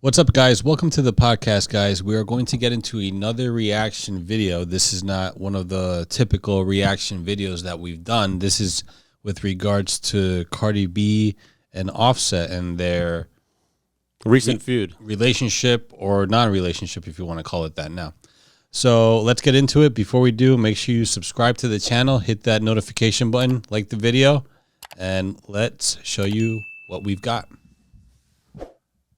What's up, guys? Welcome to the podcast, guys. We are going to get into another reaction video. This is not one of the typical reaction videos that we've done. This is with regards to Cardi B and Offset and their recent feud, relationship or non-relationship, if you want to call it that now. So let's get into it. Before we do, make sure you subscribe to the channel, hit that notification button, like the video, and let's show you what we've got.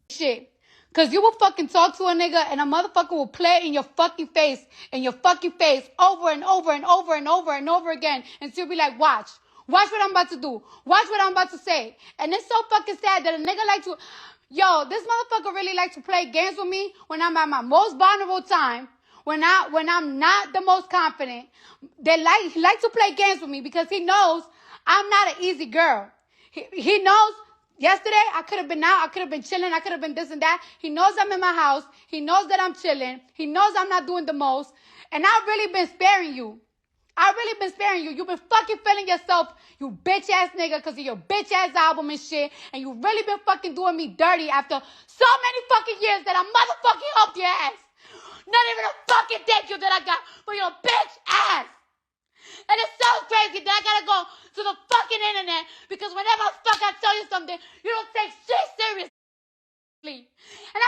Shit. Cause you will fucking talk to a nigga and a motherfucker will play in your fucking face over and over and over and over and over again. And she'll be like, watch what I'm about to do. Watch what I'm about to say. And it's so fucking sad that a nigga like to, this motherfucker really like to play games with me when I'm at my most vulnerable time, when I'm not the most confident. He likes to play games with me because he knows I'm not an easy girl. He knows. Yesterday, I could have been out. I could have been chilling. I could have been this and that. He knows I'm in my house. He knows that I'm chilling. He knows I'm not doing the most. And I've really been sparing you. You've been fucking feeling yourself, you bitch-ass nigga, because of your bitch-ass album and shit. And you really been fucking doing me dirty after so many fucking years that I motherfucking helped your ass. Not even a fucking thank you that I got for your bitch-ass. And it's so crazy that I gotta go to the fucking internet because whenever I tell you something, you don't take shit seriously. And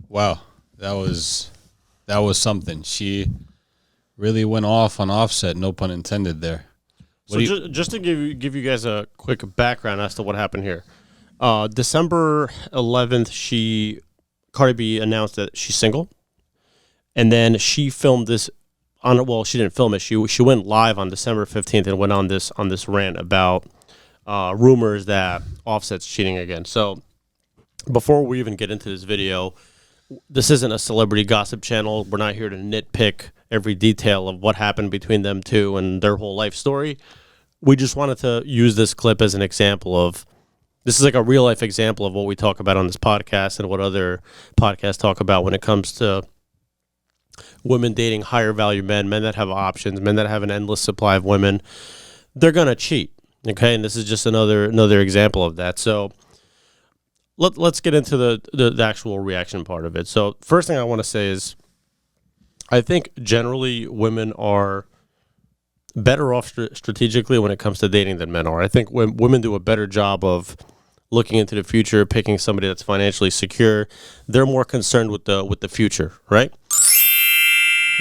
Wow, that was something. She really went off on Offset, no pun intended there. So just to give you guys a quick background as to what happened here. December 11th, Cardi B announced that she's single. And then she filmed this she didn't film it. She went live on December 15th and went on this rant about rumors that Offset's cheating again. So before we even get into this video, this isn't a celebrity gossip channel. We're not here to nitpick every detail of what happened between them two and their whole life story. We just wanted to use this clip as an example of, this is like a real life example of what we talk about on this podcast and what other podcasts talk about when it comes to women dating higher value men that have options, men that have an endless supply of women. They're going to cheat. Okay. And this is just another example of that. So let's get into the actual reaction part of it. So first thing I want to say is I think generally women are better off strategically when it comes to dating than men are. I think when women do a better job of looking into the future, picking somebody that's financially secure. They're more concerned with the future, right?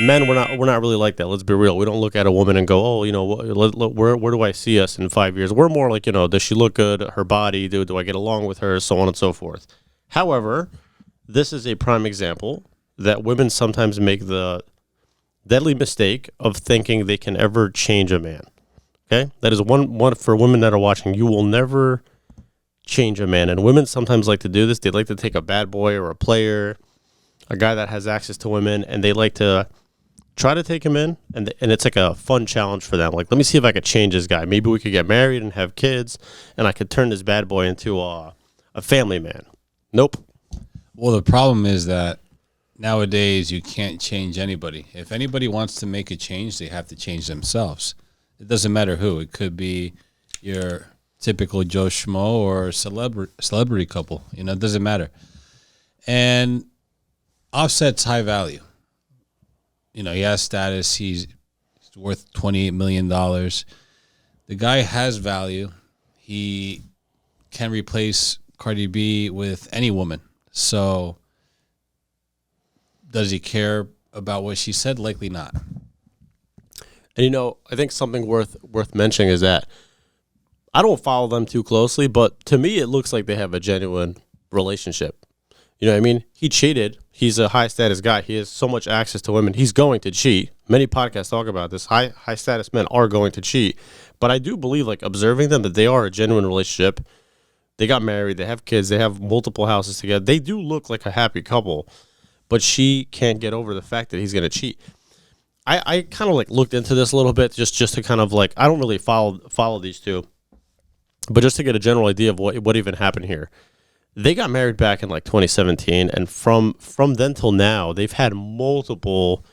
Men, we're not really like that. Let's be real. We don't look at a woman and go, oh, where do I see us in 5 years? We're more like, does she look good? Her body, do I get along with her? So on and so forth. However, this is a prime example that women sometimes make the deadly mistake of thinking they can ever change a man. Okay, that is one for women that are watching. You will never change a man, and women sometimes like to do this. They like to take a bad boy or a player, a guy that has access to women, and they like to try to take him in, and it's like a fun challenge for them. Like, let me see if I could change this guy. Maybe we could get married and have kids, and I could turn this bad boy into a family man. Nope. Well, the problem is that nowadays you can't change anybody. If anybody wants to make a change, they have to change themselves. It doesn't matter who. It could be your typical Joe Schmo or celebrity couple. It doesn't matter. And Offset's high value. He has status. He's worth $28 million. The guy has value. He can replace Cardi B with any woman. So does he care about what she said? Likely not. And I think something worth mentioning is that I don't follow them too closely, but to me it looks like they have a genuine relationship. You know what I mean? He cheated. He's a high status guy. He has so much access to women. He's going to cheat. Many podcasts talk about this. High status men are going to cheat. But I do believe, like, observing them, that they are a genuine relationship. They got married. They have kids. They have multiple houses together. They do look like a happy couple. But she can't get over the fact that he's going to cheat. I kind of like looked into this a little bit just to kind of like, I don't really follow these two, but just to get a general idea of what even happened here. They got married back in like 2017, and from then till now, they've had multiple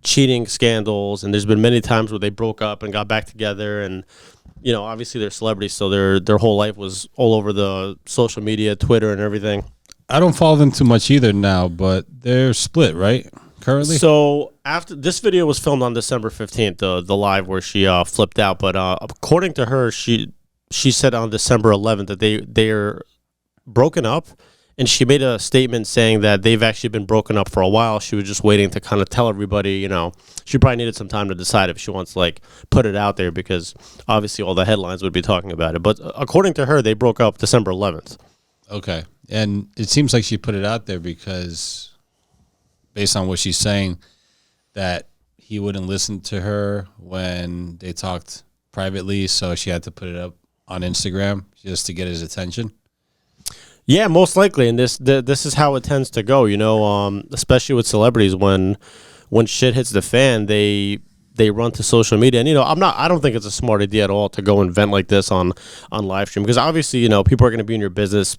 cheating scandals, and there's been many times where they broke up and got back together, and you know, obviously they're celebrities, so their whole life was all over the social media, Twitter, and everything. I don't follow them too much either now, but they're split, right? Currently? So after this video was filmed on December 15th, the live where she flipped out, but according to her, she said on December 11th that they're broken up. And she made a statement saying that they've actually been broken up for a while. She was just waiting to kind of tell everybody, you know, she probably needed some time to decide if she wants to, like, put it out there because obviously all the headlines would be talking about it. But according to her, they broke up December 11th. Okay. And it seems like she put it out there because based on what she's saying, that he wouldn't listen to her when they talked privately, so she had to put it up on Instagram just to get his attention. Yeah, most likely, and this is how it tends to go. You know, especially with celebrities, when shit hits the fan, they run to social media. And you know, I don't think it's a smart idea at all to go and vent like this on live stream because obviously, you know, people are going to be in your business.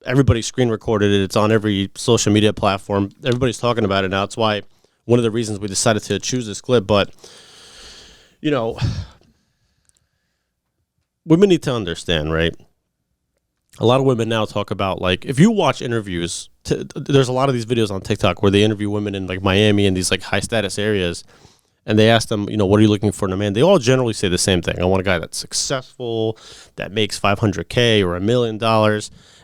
Everybody's screen recorded it. It's on every social media platform. Everybody's talking about it now. It's why one of the reasons we decided to choose this clip. But you know, women need to understand, right? A lot of women now talk about, like, if you watch interviews, there's a lot of these videos on TikTok where they interview women in, like, Miami and these, like, high-status areas, and they ask them, you know, what are you looking for in a man? They all generally say the same thing. I want a guy that's successful, that makes $500K or $1 million,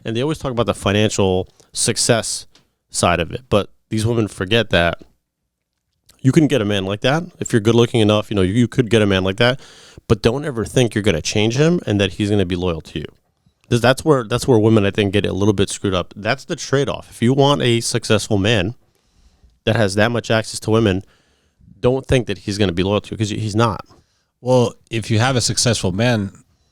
and they always talk about the financial success side of it. But these women forget that you can get a man like that. If you're good-looking enough, you know, you could get a man like that, but don't ever think you're going to change him and that he's going to be loyal to you. That's where women, I think, get a little bit screwed up. That's the trade-off. If you want a successful man that has that much access to women, don't think that he's going to be loyal to you because he's not. Well, if you have a successful man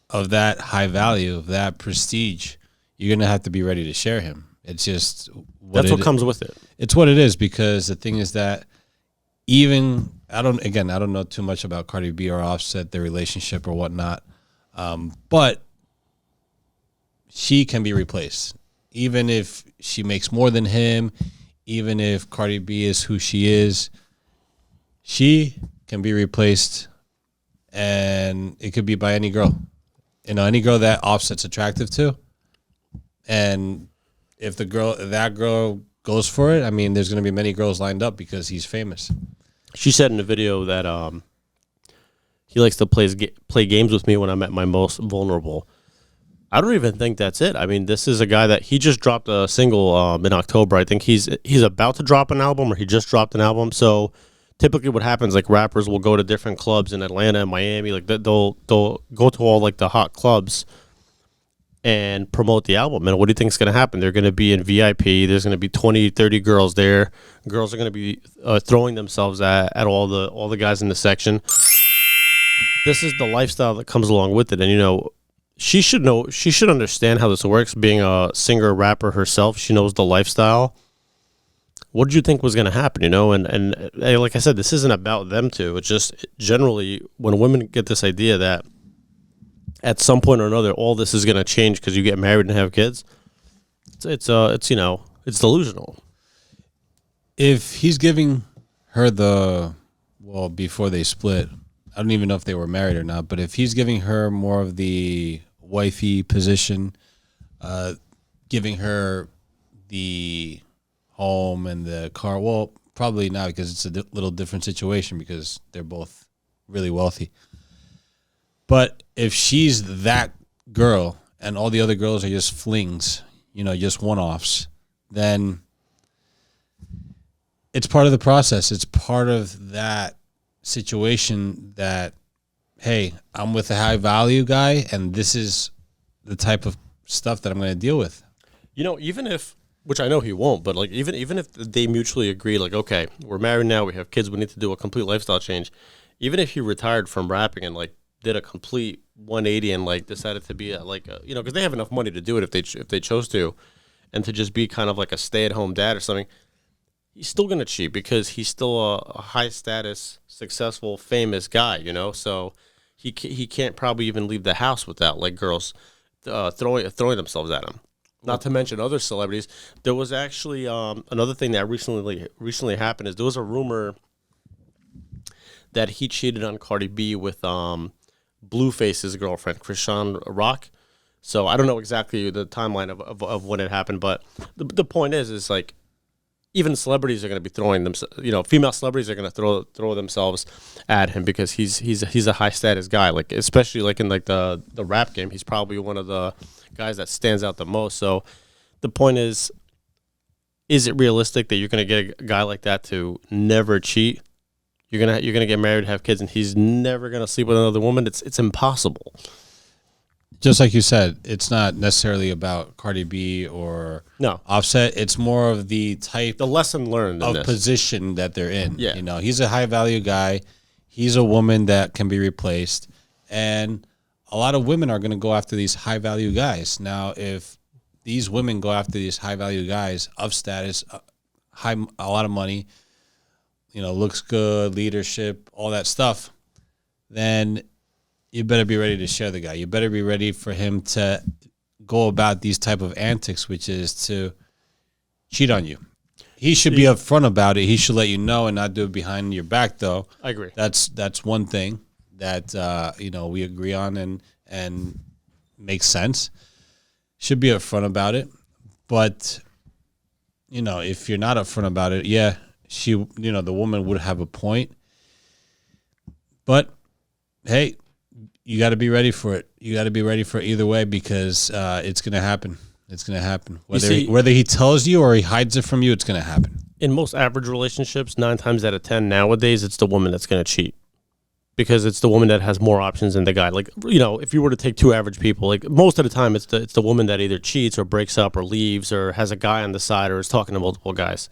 of that high value, of that prestige, you're going to have to be ready to share him. It's just that's what comes with it. It's what it is because the thing is that even I don't know too much about Cardi B or Offset, their relationship or whatnot, but she can be replaced. Even if she makes more than him, even if Cardi B is who she is, she can be replaced, and it could be by any girl. You know, any girl that Offset's attractive to. And if that girl goes for it, I mean, there's going to be many girls lined up because he's famous. She said in the video that he likes to play games with me when I'm at my most vulnerable. I don't even think that's it. I mean, this is a guy that he just dropped a single in October. I think he's about to drop an album, or he just dropped an album. So typically what happens, like, rappers will go to different clubs in Atlanta and Miami. Like, they'll go to all, like, the hot clubs and promote the album. And what do you think is going to happen? They're going to be in VIP. There's going to be 20, 30 girls there. Girls are going to be throwing themselves at all the guys in the section. This is the lifestyle that comes along with it. And, you know, she should understand how this works. Being a singer, rapper herself, she knows the lifestyle. What did you think was going to happen, you know? And like I said, this isn't about them two. It's just generally when women get this idea that at some point or another, all this is going to change because you get married and have kids, it's you know, it's delusional. If he's giving her before they split, I don't even know if they were married or not, but if he's giving her more of the wifey position, giving her the home and the car, well, probably not because it's a little different situation because they're both really wealthy. But if she's that girl and all the other girls are just flings, you know, just one-offs, then it's part of the process. It's part of that situation that, hey, I'm with a high value guy and this is the type of stuff that I'm going to deal with. You know, even if, which I know he won't, but like even if they mutually agree, like, okay, we're married now, we have kids, we need to do a complete lifestyle change. Even if he retired from rapping and like did a complete 180 and like decided to be you know, because they have enough money to do it if they chose to, and to just be kind of like a stay-at-home dad or something, he's still going to cheat because he's still a high-status, successful, famous guy, you know? So he can't probably even leave the house without, like, girls throwing themselves at him. Not to mention other celebrities. There was actually another thing that recently happened is there was a rumor that he cheated on Cardi B with Blueface's girlfriend, Krishan Rock. So I don't know exactly the timeline of when it happened, but the point is like even celebrities are going to be throwing themselves. Female celebrities are going to throw themselves at him because he's a high status guy. Like especially like in like the rap game, he's probably one of the guys that stands out the most. So the point is it realistic that you're going to get a guy like that to never cheat? You're gonna get married, have kids, and he's never gonna sleep with another woman. It's impossible. Just like you said, it's not necessarily about Cardi B or No. Offset. It's more of the type The lesson learned in of this. position that they're in. Yeah. He's a high value guy. He's a woman that can be replaced, and a lot of women are going to go after these high value guys. Now, if these women go after these high value guys of status, a lot of money, looks good, leadership, all that stuff, then you better be ready to share the guy. You better be ready for him to go about these type of antics, which is to cheat on you. He should be upfront about it. He should let you know and not do it behind your back, though. I agree. That's one thing that we agree on and makes sense. Should be upfront about it. But if you're not upfront about it, yeah, the woman would have a point. But hey, you got to be ready for it. You got to be ready for it either way because it's going to happen. It's going to happen. Whether he tells you or he hides it from you, it's going to happen. In most average relationships, 9 times out of 10 nowadays, it's the woman that's going to cheat because it's the woman that has more options than the guy. Like, if you were to take 2 average people, like most of the time, it's the woman that either cheats or breaks up or leaves or has a guy on the side or is talking to multiple guys.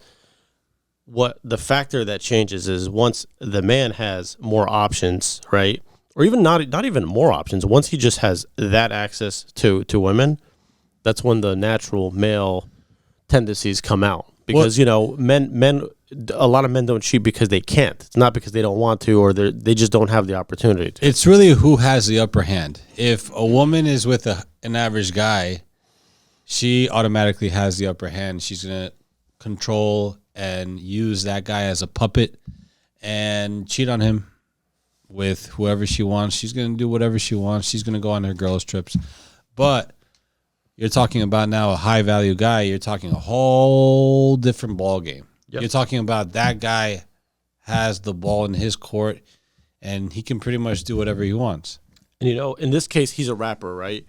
What the factor that changes is once the man has more options, right? Or even not even more options. Once he just has that access to women, that's when the natural male tendencies come out. Because men, a lot of men don't cheat because they can't. It's not because they don't want to, or they just don't have the opportunity to. It's really who has the upper hand. If a woman is with an average guy, she automatically has the upper hand. She's gonna control and use that guy as a puppet and cheat on him with whoever she wants. She's going to do whatever she wants. She's going to go on her girls' trips. But you're talking about now a high-value guy. You're talking a whole different ball game. Yep. You're talking about that guy has the ball in his court, and he can pretty much do whatever he wants. And, in this case, he's a rapper, right?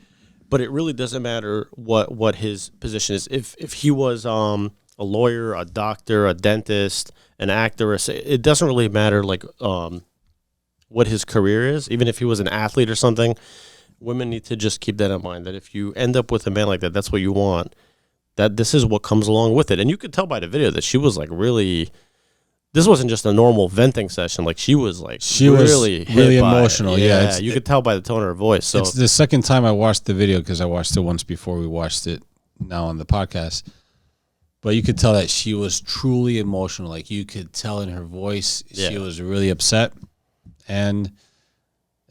But it really doesn't matter what his position is. If he was a lawyer, a doctor, a dentist, an actor, it doesn't really matter, like, what his career is. Even if he was an athlete or something, women need to just keep that in mind, that if you end up with a man like that, that's what you want, that this is what comes along with it. And you could tell by the video that she was like really, this wasn't just a normal venting session. Like she was really emotional. Yeah, you could tell by the tone of her voice. So it's the second time I watched the video because I watched it once before we watched it now on the podcast. But you could tell that she was truly emotional. Like you could tell in her voice, she was really upset. And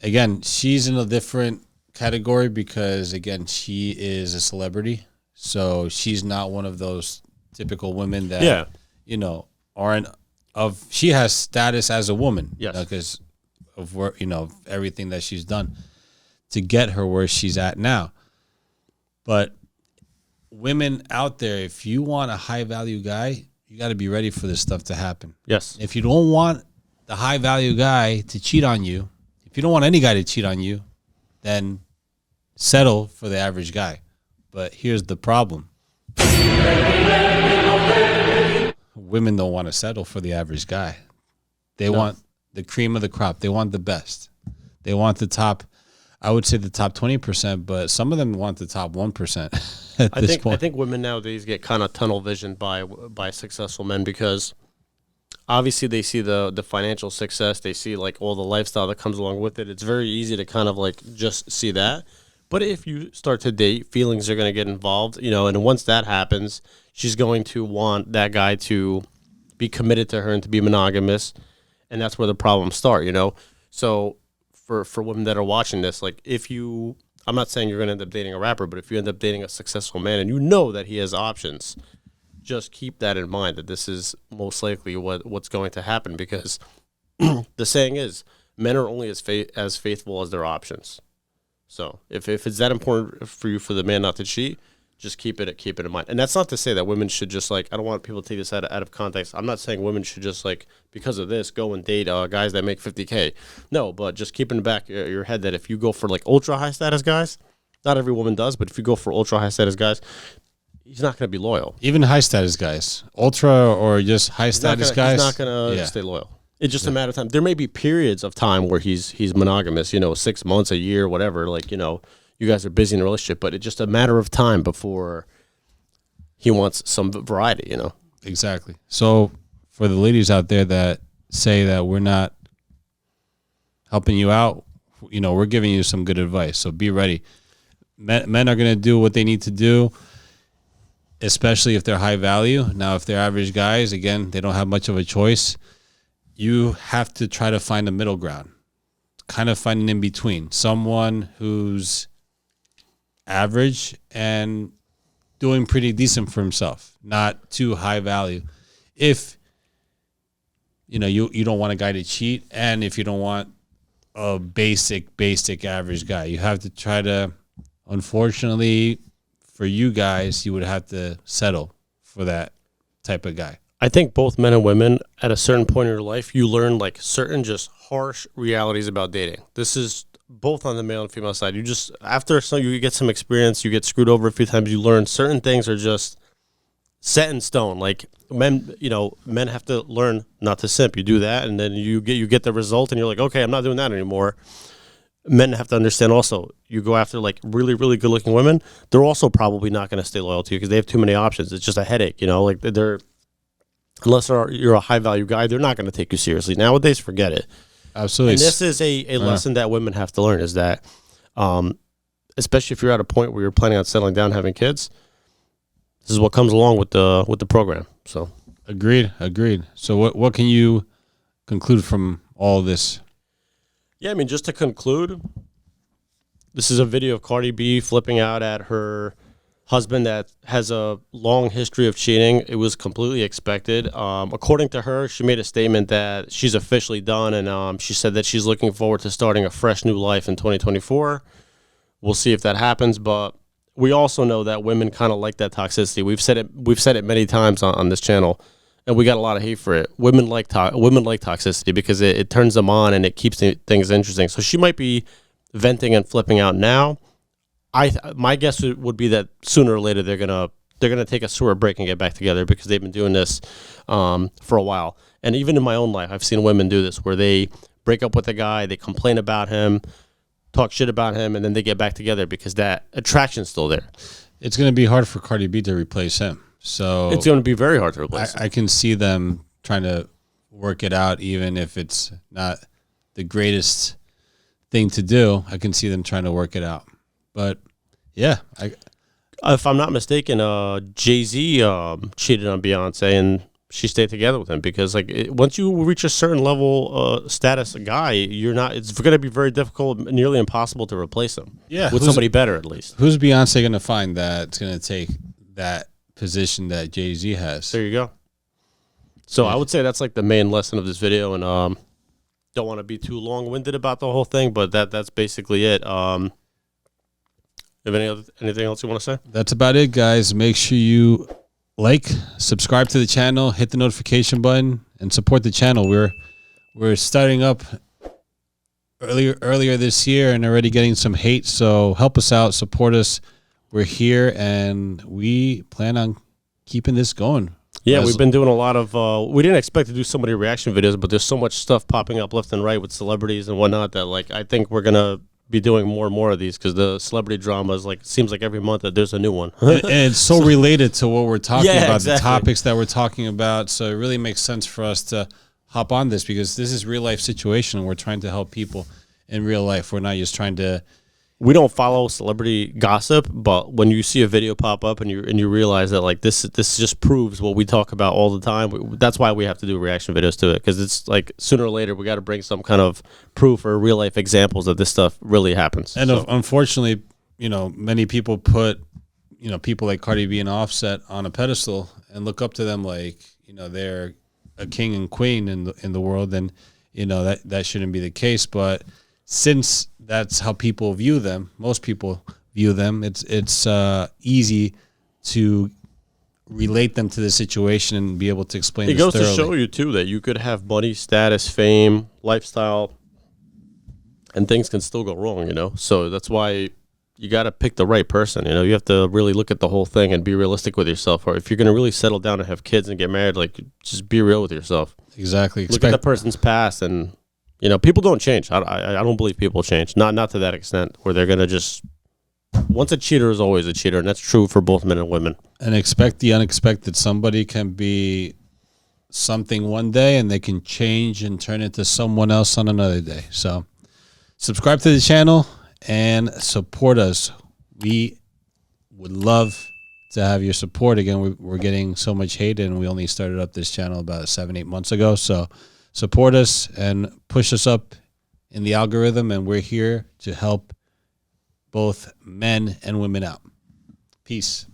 again, she's in a different category because, again, she is a celebrity. So she's not one of those typical women that, aren't she has status as a woman. Yes. Because of where, everything that she's done to get her where she's at now. But women out there, if you want a high value guy, you got to be ready for this stuff to happen. Yes. If you don't want the high value guy to cheat on you, if you don't want any guy to cheat on you, then settle for the average guy. But here's the problem. Women don't want to settle for the average guy. They want the cream of the crop. They want the best. They want the top, I would say the top 20%, but some of them want the top 1% at this point. I think women nowadays get kind of tunnel visioned by successful men because obviously they see the financial success. They see like all the lifestyle that comes along with it. It's very easy to kind of like just see that. But if you start to date, feelings are going to get involved, and once that happens, she's going to want that guy to be committed to her and to be monogamous. And that's where the problems start, So for women that are watching this, like I'm not saying you're going to end up dating a rapper, but if you end up dating a successful man and you know that he has options, just keep that in mind, that this is most likely what's going to happen because the saying is, Men are only as faithful as their options. So if it's that important for you for the man not to cheat, just keep it in mind. And that's not to say that women should just like, I don't want people to take this out of context. I'm not saying women should just like, because of this, go and date guys that make $50K. No, but just keep in the back of your head that if you go for like ultra high status guys, not every woman does, but if you go for ultra high status guys, he's not going to be loyal. Even high status guys, ultra or just high status guys, he's not going to stay loyal. It's just a matter of time. There may be periods of time where he's monogamous, 6 months, a year, whatever. Like, you guys are busy in a relationship, but it's just a matter of time before he wants some variety, Exactly. So for the ladies out there that say that we're not helping you out, we're giving you some good advice. So be ready. Men are going to do what they need to do, especially if they're high value. Now, if they're average guys, again, they don't have much of a choice. You have to try to find a middle ground, kind of find an in between, someone who's average and doing pretty decent for himself, not too high value. If you don't want a guy to cheat, and if you don't want a basic average guy, you have to try to, unfortunately for you guys, you would have to settle for that type of guy. I think both men and women at a certain point in your life, you learn like certain just harsh realities about dating. This is both on the male and female side. You just, after you get some experience, you get screwed over a few times, you learn certain things are just set in stone. Like men have to learn not to simp. You do that, and then you get the result, and you're like, okay, I'm not doing that anymore. Men have to understand also, you go after like really, really good looking women, they're also probably not going to stay loyal to you because they have too many options. It's just a headache, like unless you're a high value guy, they're not going to take you seriously. Nowadays, forget it. Absolutely. And this is a lesson that women have to learn, is that, especially if you're at a point where you're planning on settling down, having kids, this is what comes along with the program. So agreed. So what can you conclude from all this? Yeah, I mean, just to conclude, this is a video of Cardi B flipping out at her husband that has a long history of cheating. It was completely expected. According to her, she made a statement that she's officially done, and she said that she's looking forward to starting a fresh new life in 2024. We'll see if that happens, but we also know that women kind of like that toxicity. We've said it many times on this channel, and we got a lot of hate for it. Women like toxicity because it turns them on and it keeps things interesting. So she might be venting and flipping out now. My guess would be that sooner or later they're gonna take a sewer break and get back together, because they've been doing this for a while. And even in my own life, I've seen women do this, where they break up with a guy, they complain about him, talk shit about him, and then they get back together because that attraction's still there. It's going to be hard for Cardi B to replace him. So it's going to be very hard to replace him. I can see them trying to work it out, even if it's not the greatest thing to do. I can see them trying to work it out. But yeah, if I'm not mistaken, Jay-Z cheated on Beyonce, and she stayed together with him because once you reach a certain level status guy, it's going to be very difficult, nearly impossible to replace him. Yeah, with somebody better at least. Who's Beyonce going to find that's going to take that position that Jay-Z has? There you go. So yeah. I would say that's like the main lesson of this video, and don't want to be too long-winded about the whole thing, but that's basically it. Have anything else you want to say? That's about it, guys. Make sure you subscribe to the channel, hit the notification button, and support the channel. We're starting up earlier this year and already getting some hate, so help us out, support us. We're here, and we plan on keeping this going. Yeah, we've been doing a lot of we didn't expect to do so many reaction videos, but there's so much stuff popping up left and right with celebrities and whatnot that I think we're gonna be doing more and more of these, because the celebrity drama is seems like every month that there's a new one. and it's so related to what we're talking about, exactly. The topics that we're talking about. So it really makes sense for us to hop on this, because this is real life situation, and we're trying to help people in real life. We're not just trying to. We don't follow celebrity gossip, but when you see a video pop up and you realize that this just proves what we talk about all the time, that's why we have to do reaction videos to it, because it's sooner or later we got to bring some kind of proof or real life examples that this stuff really happens. And unfortunately, many people put people like Cardi B and Offset on a pedestal and look up to them like they're a king and queen in the world, and that shouldn't be the case. But since that's how people view them, most people view them, it's easy to relate them to the situation and be able to explain It this goes thoroughly. to show you, too, that you could have money, status, fame, lifestyle, and things can still go wrong, So that's why you got to pick the right person, You have to really look at the whole thing and be realistic with yourself. Or if you're going to really settle down and have kids and get married, like, just be real with yourself. Exactly. Look at the person's past, and, people don't change. I don't believe people change. Not to that extent where they're going to just... Once a cheater is always a cheater, and that's true for both men and women. And expect the unexpected. Somebody can be something one day and they can change and turn into someone else on another day. So subscribe to the channel and support us. We would love to have your support. Again, we're getting so much hate, and we only started up this channel about 7-8 months ago. So support us and push us up in the algorithm, and we're here to help both men and women out. Peace.